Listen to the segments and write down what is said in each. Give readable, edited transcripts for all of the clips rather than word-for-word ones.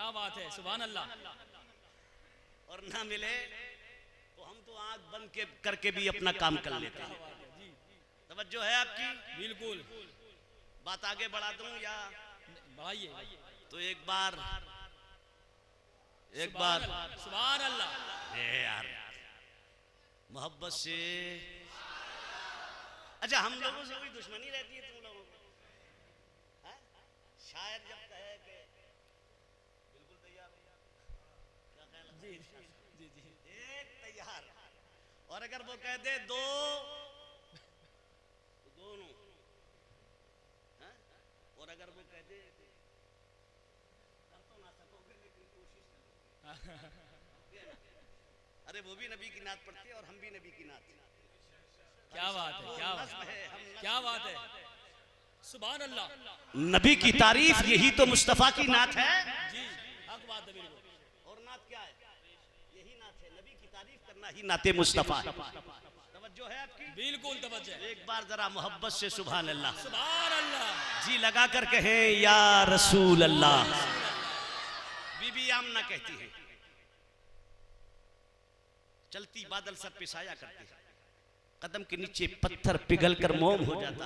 क्या बात है, सुभान अल्लाह। और ना मिले तो हम तो आंख बंद करके भी अपना काम कर लेते हैं। तवज्जो है आपकी? बिल्कुल। बात आगे बढ़ा दूं या बढ़ाइए। तो एक बार सुभान अल्लाह। यार मोहब्बत से, अच्छा हम लोगों से कोई दुश्मनी रहती है तुम लोगों को? शायद जब कहे कि बिल्कुल तैयार, क्या ख्याल है? जी जी जी। एक तैयार, और अगर वो कह दे दो तो दोनों, और अगर वो कह दे कर तो ना सकोगे लेकिन कोशिश करो। अरे वो भी नबी की नात पढ़ते और हम भी नबी की नात। क्या बात है, क्या बात है, क्या बात है, सुभान अल्लाह। नबी की तारीफ यही तो मुस्तफा की नात है जी, हक बात है बिल्कुल। और नात क्या है? यही नात है, नबी की तारीफ करना ही नाते मुस्तफा। तवज्जो है आपकी? बिल्कुल तवज्जो। एक बार जरा मोहब्बत से सुभान अल्लाह, सुभान अल्लाह। जी लगा कर कहें या रसूल अल्लाह। बीबी आमना कहती है, चलती बादल सर पे साया करते हैं, कदम के नीचे पत्थर पिघल कर मोम हो जाता,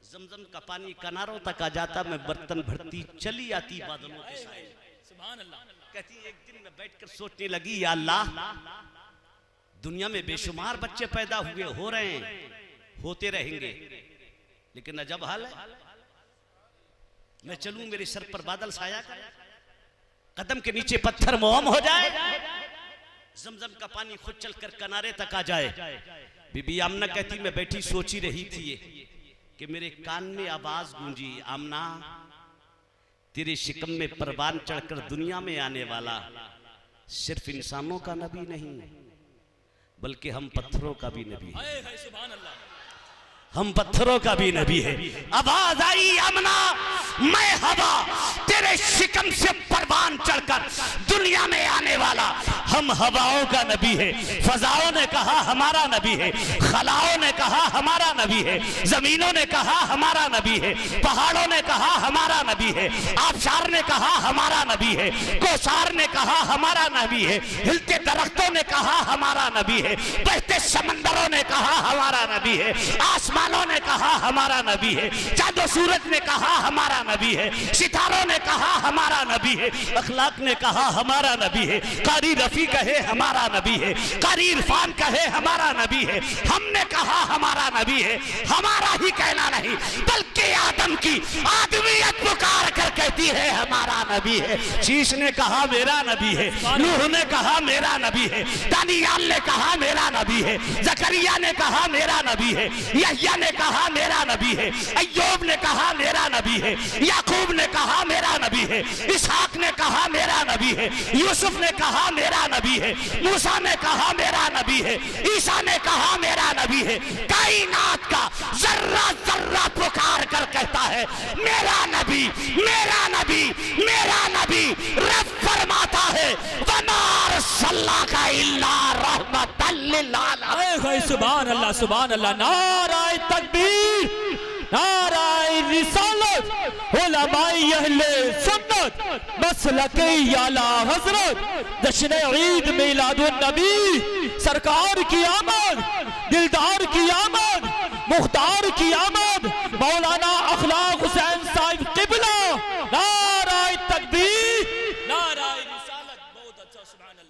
जमजम का पानी किनारों तक आ जाता, मैं बर्तन भरती चली आती बादलों के साए। सुभान अल्लाह। कहती एक दिन मैं बैठकर सोचने लगी, या अल्लाह दुनिया में बेशुमार बच्चे पैदा हुए, हो रहे हैं, होते रहेंगे, लेकिन अजब हाल है, मैं चलूं मेरे सर पर बादल साया कर, कदम के नीचे पत्थर मोम हो जाए, जमजम का पानी खुद चलकर किनारे तक आ जाए। बीबी आमना कहती मैं बैठी सोची रही थी कि मेरे कान में आवाज गूंजी, आमना तेरे शिकम में परवान चढ़कर दुनिया में आने वाला सिर्फ इंसानों का नबी नहीं, बल्कि हम पत्थरों का भी नबी है। सुभान अल्लाह। हम पत्थरों का भी नबी है। आवाज आई, आमना मैं हवा तेरे शिकम से परवान चढ़कर दुनिया में आने वाला, हम हवाओं का नबी है। फजाओं ने कहा हमारा नबी है, खलाओं ने कहा हमारा नबी है, जमीनों ने कहा हमारा नबी है, पहाड़ों ने कहा हमारा नबी है, आबशार ने कहा हमारा नबी है, कोसार ने कहा हमारा नबी है, हिलते दरख्तों ने कहा हमारा नबी है, बहते समंदरों ने कहा हमारा नबी है, आसमानों ने कहा हमारा नबी है, चांद सूरज ने कहा हमारा नबी है, सितारों ने कहा हमारा नबी है, अखलाक ने कहा हमारा नबी है, कारी रफी कहे हमारा नबी है, कारी इरफान कहे हमारा नबी है। हमने कहा हमारा नबी है, हमारा ही कहना नहीं बल्कि आदम की आदमियत पुकार कर कहती है हमारा नबी है। शीश ने कहा मेरा नबी है, नूह ने कहा मेरा नबी है, दानियाल ने कहा मेरा नबी है, जकरिया ने कहा मेरा नबी है, यहया ने कहा मेरा नबी है, अय्यूब ने कहा मेरा नबी है, याकूब ने कहा मेरा नबी है, इसहाक ने कहा मेरा नबी है, यूसुफ ने कहा मेरा नबी है, मूसा ने कहा मेरा नबी है, ईसा ने कहा मेरा नबी है। कायनात का जर्रा जर्रा पुकार कर कहता है मेरा नबी, मेरा नबी, मेरा नबी। रब फरमाता है वनार सल्ला का इल्ला रहमतल लिल आलमीन। सुभान अल्लाह, सुभान अल्लाह। नाराए तकबीर, नाराए रिसालत, उलमाए अहले सुन्नत, मसलके आला हजरत, जश्न ईद मिलादुन नबी, सरकार की आमद, दिलदार की आमद, मुख्तार की आमद, मौलाना अखलाक हुसैन साहिब किबला। नाराए तकबीर, नाराए रिसालत। बहुत अच्छा, सुभान अल्लाह।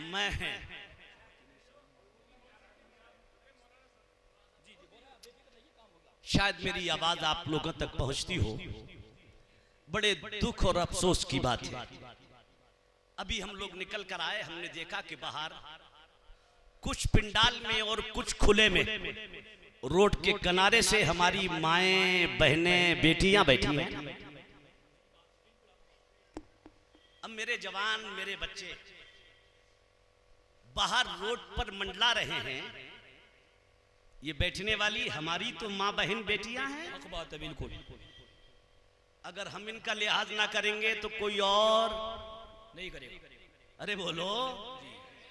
मैं शायद मेरी आवाज आप लोगों तक पहुंचती हो। बड़े दुख और अफसोस की बात है, अभी हम लोग निकल कर आए, हमने देखा कि बाहर कुछ पिंडाल में और कुछ खुले में रोड के किनारे से हमारी माएं, बहनें, बेटियां बैठी हैं। अब मेरे जवान, मेरे बच्चे बाहर रोड पर मंडला रहे हैं, ये बैठने वाली हमारी तो माँ बहन बेटियां हैं। हक बात है, बिल्कुल। अगर हम इनका लिहाज ना करेंगे तो कोई और नहीं करेगा। अरे बोलो,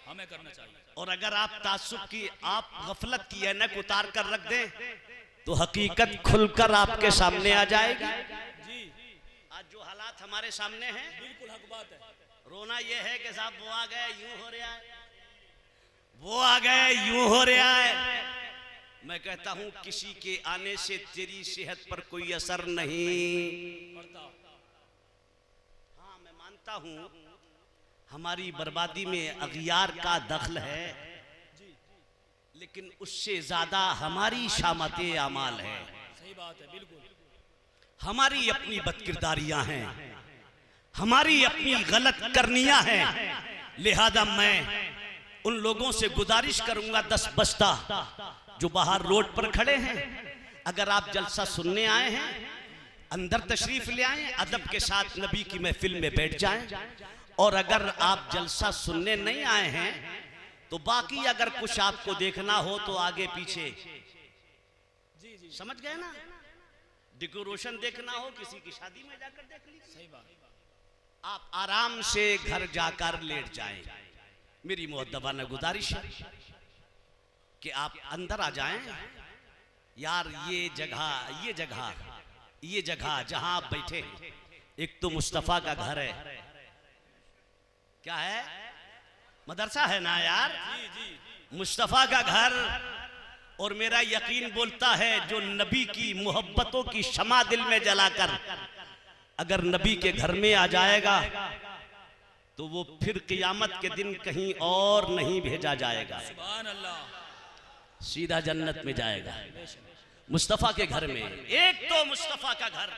हमें करना चाहिए। और अगर आप तासुब की, आप गफलत की ऐनक उतार कर रख दें तो हकीकत खुलकर आपके सामने आ जाएगी। जी, आज जो हालात हमारे सामने हैं, बिल्कुल हक बात है। रोना यह है कि साहब वो आ गए यूं हो रहा है, वो आ गए यूं हो रहा है। मैं कहता हूं किसी के आने से तेरी सेहत पर कोई असर नहीं पड़ता। हाँ, मैं मानता हूं हमारी बर्बादी में अगियार का दखल है, लेकिन उससे ज्यादा हमारी शामते अमाल है। सही बात है, बिल्कुल। हमारी अपनी बदकिरदारियां हैं, हमारी अपनी गलत करनियां हैं। लिहाजा मैं उन लोगों से गुजारिश करूंगा 10 बस्ता जो बाहर रोड पर खड़े हैं, अगर आप जलसा सुनने आए हैं अंदर तशरीफ ले आए, अदब के साथ नबी की महफिल में बैठ जाएं। और अगर आप जलसा सुनने नहीं आए हैं तो बाकी अगर कुछ आपको देखना हो तो आगे पीछे, जी, समझ गए ना, डेकोरेशन देखना हो किसी की शादी में जाकर देख लीजिए। सही बात। आप आराम से घर जाकर लेट जाएं। मेरी मुअद्दबाना गुजारिश है कि आप अंदर आ जाएं। यार ये जगह जहां आप बैठे हैं, एक तो मुस्तफा का घर है, क्या है, मदरसा है ना यार, मुस्तफा का घर। और मेरा यकीन बोलता है जो नबी की मोहब्बतों की शमा दिल में जलाकर अगर नबी के घर में आ जाएगा तो वो फिर क़ियामत के दिन कहीं और नहीं भेजा जाएगा, सुभान अल्लाह, सीधा जन्नत में जाएगा, मुस्तफा के घर में। एक तो मुस्तफा का घर,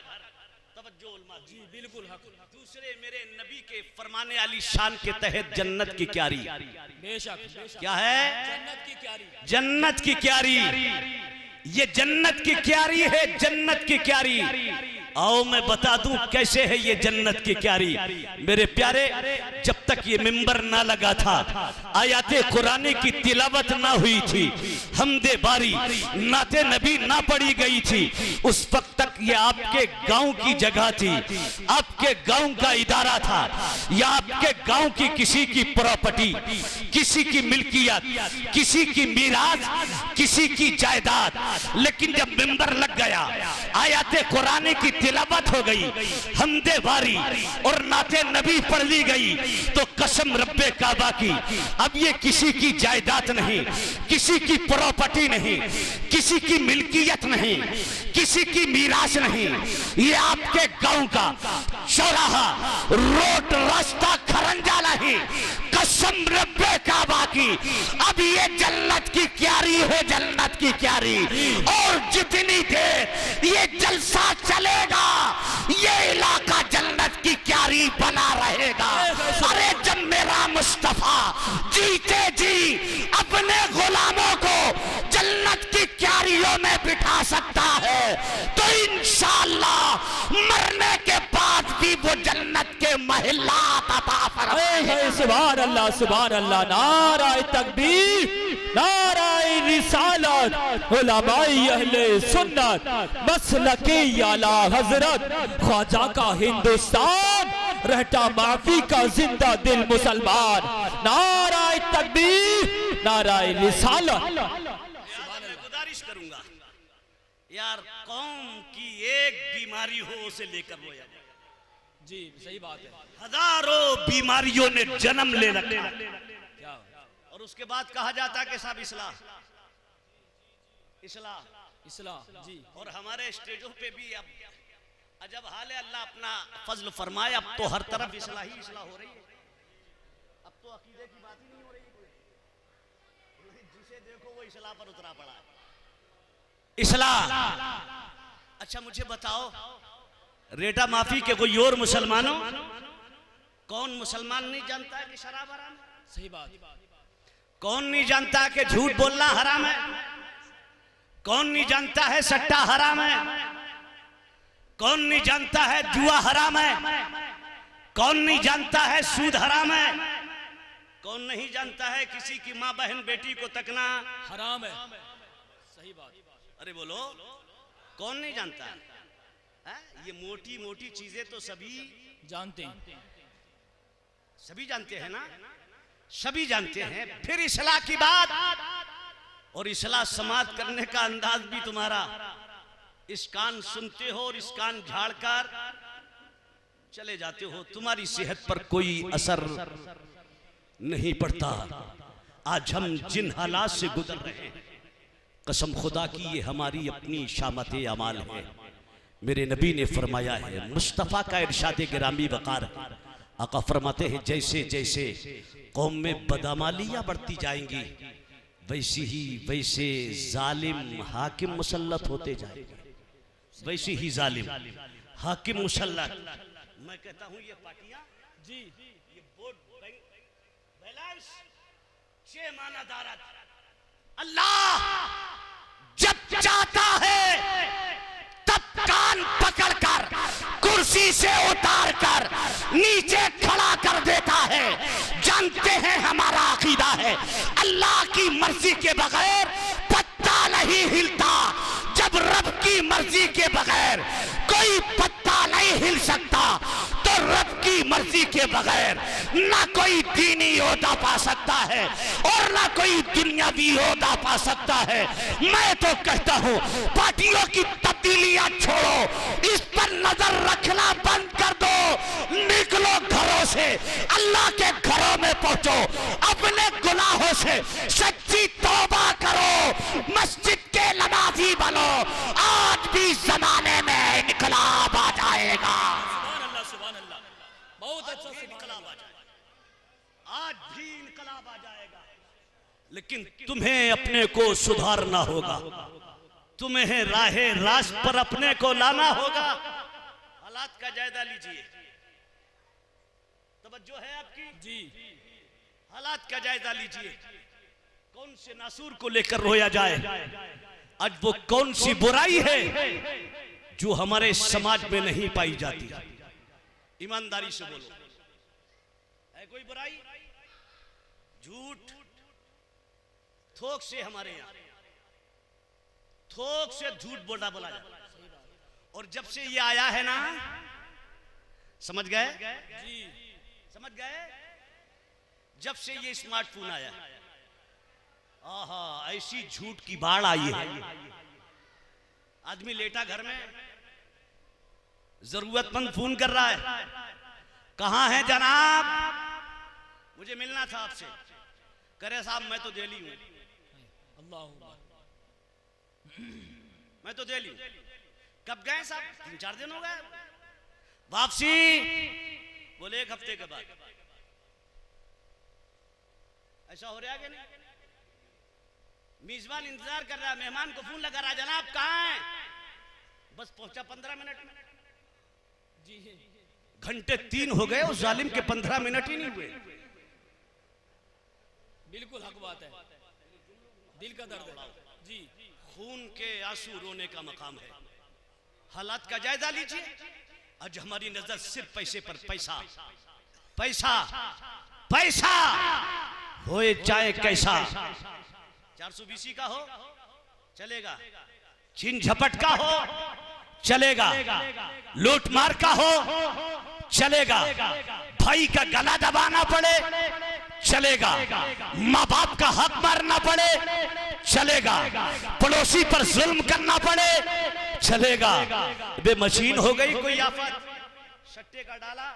तवज्जो उलमा, जी बिल्कुल हक। दूसरे मेरे नबी के फरमाने वाली शान के तहत जन्नत की क्यारी। बेशक, बेशक। क्या है? जन्नत की क्यारी। जन्नत की क्यारी। ये जन्नत की क्यारी है, जन्नत की क्यारी। आओ मैं बता दूं कैसे है ये जन्नत की क्यारी। मेरे प्यारे, जब तक ये मिंबर ना लगा था, आयाते कुरानी की तिलावत ना हुई थी, हमदे बारी नाते नबी ना पढ़ी गई थी, उस वक्त तक ये आपके गांव की जगह थी, आपके गांव का इदारा था, या आपके गांव की किसी की प्रॉपर्टी, किसी की मिल्कियत, किसी की मीरास, किसी की जायदाद। लेकिन जब मिंबर लग गया, आयाते कुरानी की तिलावत हो गई, हमदे बारी और नाते नबी पढ़ ली गई, तो कसम रब्बे काबा की, अब ये किसी की जायदाद नहीं, किसी की प्रॉपर्टी नहीं, किसी की मिल्कियत नहीं, किसी की मीरास नहीं, ये आपके गांव का चौराहा, रोड, रास्ता, खरंजा नहीं, कसम रब्बे काबा की, अब ये जन्नत की क्यारी है, जन्नत की क्यारी। और जितनी देर ये जलसा चलेगा ये इलाका जन्नत की क्यारी बना रहेगा। अरे जब मेरा मुस्तफा जीते जी अपने गुलामों को जन्नत की क्यारियों में बिठा सकता है तो इंशाअल्लाह मरने के बाद भी वो जन्नत के महलात अता फरमाएगा। सुभान अल्लाह, सुभान अल्लाह। नाराए तकबीर, नाराए रिसालत, उलमाए अहले सुन्नत, मसलके आला हजरत, ख्वाजा का हिंदुस्तान, रहता माफी का जिंदा दिल मुसलमान। नाराए तकबीर, नाराए रिसालत। गुजारिश करूंगा यार, कौम की एक बीमारी हो उसे लेकर वो जाए। जी सही बात है। हजारों बीमारियों ने जन्म ले रखा, क्या? और उसके बाद कहा जाता कि साहब इस्लाह, इस्लाह, इस्लाह। जी। और हमारे स्टेजों पे भी अब अजब हाल है, अल्लाह अपना फजल फरमाए, अब तो हर तरफ इस्लाह ही इस्लाह हो रही है। अब तो अकीदे की बात ही नहीं हो रही, जिसे देखो वो इस्लाह पर उतरा पड़ा है। इस्लाह। अच्छा मुझे बताओ, रेटा माफी के कोई और मुसलमानों, कौन मुसलमान नहीं जानता है कि शराब हराम है? सही बात। कौन नहीं जानता कि झूठ बोलना हराम है? कौन नहीं जानता है सट्टा हराम है? कौन नहीं जानता है जुआ हराम है? कौन नहीं जानता है सूद हराम है? कौन नहीं जानता है किसी की माँ बहन बेटी को तकना हराम है? सही बात। अरे बोलो, कौन नहीं जानता है? ये मोटी मोटी चीजें तो सभी जानते हैं, सभी जानते हैं ना, सभी जानते हैं। फिर इस्लाह की बात, और इस्लाह समाप्त करने का अंदाज भी तुम्हारा, इस कान सुनते हो और इस कान झाड़कर चले जाते हो, तुम्हारी सेहत पर कोई असर नहीं पड़ता। आज हम जिन हालात से गुजर रहे हैं, कसम खुदा की ये हमारी अपनी शामत अमाल है। मेरे नबी ने फरमाया है, मुस्तफ़ा का इरशाद गिरामी वक़ार है, आका फरमाते हैं जैसे जैसे कौम में बदअमालियाँ बढ़ती जाएंगी, वैसे जालिम हाकिम मुसल्लत होते जाएंगे, वैसे ही जालिम हाकिम मुसल्लत। मैं कहता हूँ ये पार्टियाँ जी, ये बोर्ड बैलेंस 6 माना दारत, अल्लाह जब चाहता है तब कान पकड़कर कुर्सी से उतार कर नीचे खड़ा कर देता है। जानते हैं हमारा अकीदा है, अल्लाह की मर्जी के बगैर पत्ता नहीं हिलता। जब रब की मर्जी के बगैर कोई पत्ता नहीं हिल सकता, तो रब की मर्जी के बगैर ना कोई दीनी ओहदा पा सकता है और ना कोई दुनियावी ओहदा पा सकता है। मैं तो कहता हूँ पार्टियों की तब्दीलियां छोड़ो, इस पर नजर रखना बंद कर दो, निकलो घरों से, अल्लाह के घरों में पहुंचो, अपने गुनाहों से सच्ची तौबा करो, मस्जिद के नमाजी बनो। आज भी जमाने में इनकलाब आ जाएगा। सुभान अल्लाह, बहुत अच्छा इनकलाब आ जाएगा, आज भी इनकलाब आ जाएगा। लेकिन तुम्हें अपने को सुधारना होगा, तुम्हें राहे रास पर अपने को लाना होगा। हालात का जायजा लीजिए, तवज्जो है आपकी जी। हालात का जायजा लीजिए। कौन से नासूर को लेकर रोया जाए? आज वो कौन सी बुराई है जो हमारे समाज में नहीं पाई जाती? ईमानदारी से बोलो, है कोई बुराई? झूठ थोक से, हमारे यहाँ थोक से झूठ बोला जाता है। और जब से ये आया है ना, समझ गए जी, समझ गए, जब से ये स्मार्टफोन आया, आहा ऐसी झूठ की बाढ़ आई है। आदमी लेटा घर में, जरूरतमंद फोन कर रहा है, कहां है जनाब, मुझे मिलना था आपसे। करे साहब मैं तो दिल्ली हूं। अल्लाह, मैं तो दिल्ली। कब गए साहब? 3-4 दिन हो गए। वापसी? बोले 1 हफ्ते के बाद। ऐसा हो रहा है कि नहीं? मेजबान इंतजार कर रहा है, मेहमान को फोन लगा रहा, जनाब कहाँ हैं? बस पहुंचा 15 मिनट में। जी, घंटे 3 हो गए, उस जालिम के 15 मिनट ही नहीं हुए। बिल्कुल हक बात है, दिल का दर्द है जी। खून के आंसू रोने का मकाम है। हालात का जायजा लीजिए। आज हमारी नजर सिर्फ पैसे पर, पैसा पैसा पैसा होए चाहे कैसा। 420 का हो चलेगा, छीन झपट का हो चलेगा, लूट मार का हो चलेगा, भाई का गला दबाना पड़े चलेगा, माँ बाप का हक मारना पड़े चलेगा, पड़ोसी पर जुल्म करना पड़े चलेगा। बे मशीन हो गई कोई आफत, सट्टे का डाला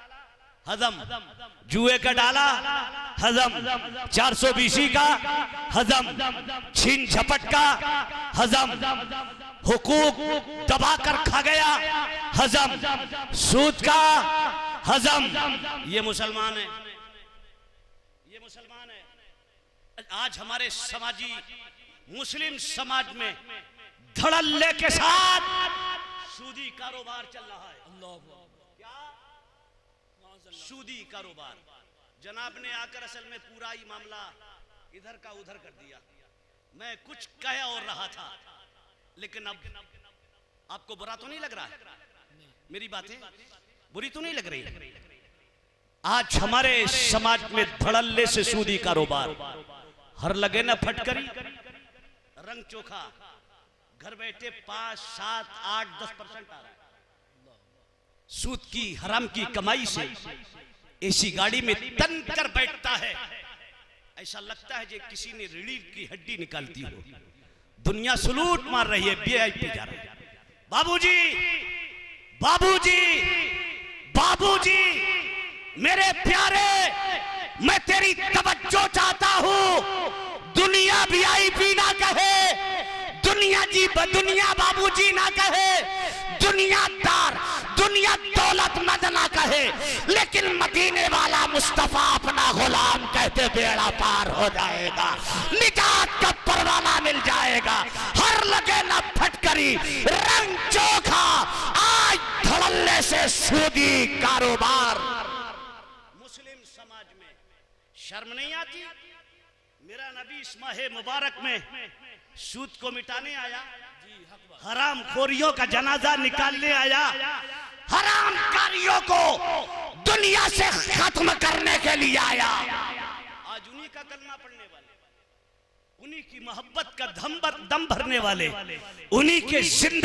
हजम, जुए का डाला हजम, 420 का हजम, छीन झपट का हजम, हुकूक दबा कर खा गया हजम, सूद का हजम। ये मुसलमान है, ये मुसलमान है। आज हमारे समाजी मुस्लिम समाज में धड़ल्ले के साथ सूदी कारोबार चल रहा है। क्या सूदी कारोबार? जनाब ने आकर असल में पूरा ही मामला इधर का उधर कर दिया। मैं कुछ कह और रहा था, लेकिन अब आपको बुरा तो नहीं लग रहा है? मेरी बातें बुरी तो नहीं लग रही? आज हमारे समाज में धड़ल्ले से सूदी कारोबार, हर लगे न फटकरी, रंग चोखा, घर बैठे 5, 7, 8, 10% आ रहा है। सूद की हराम की कमाई से ऐसी गाड़ी में तन कर बैठता है, ऐसा लगता है कि किसी ने रीढ़ की हड्डी निकालती हो। दुनिया सलूट मार रही है, वीआईपी जा रहा है। बाबूजी, बाबूजी, बाबूजी, मेरे प्यारे, मैं तेरी तवज्जो चाहता हूं। दुनिया वीआईपी ना कहे, दुनिया बाबूजी ना कहे, दुनियादार, दुनिया दौलतमंद ना कहे, लेकिन मदीने वाला मुस्तफा अपना गुलाम कहते बेड़ा पार हो जाएगा, निजात का परवाना मिल जाएगा। हर लगे ना फटकरी, रंग चोखा, आज धड़ल्ले से सूदी कारोबार। मुस्लिम समाज में शर्म नहीं आती? मेरा नबी इस माह मुबारक में सूद को मिटाने आया, हराम खोरियों का जनाजा निकालने आया, हराम कारियों को दुनिया से खत्म करने के लिए आया। आज उन्हीं का कलमा पढ़ने वाले, उन्हीं की मोहब्बत का दम भरने वाले, उन्हीं के जिंदा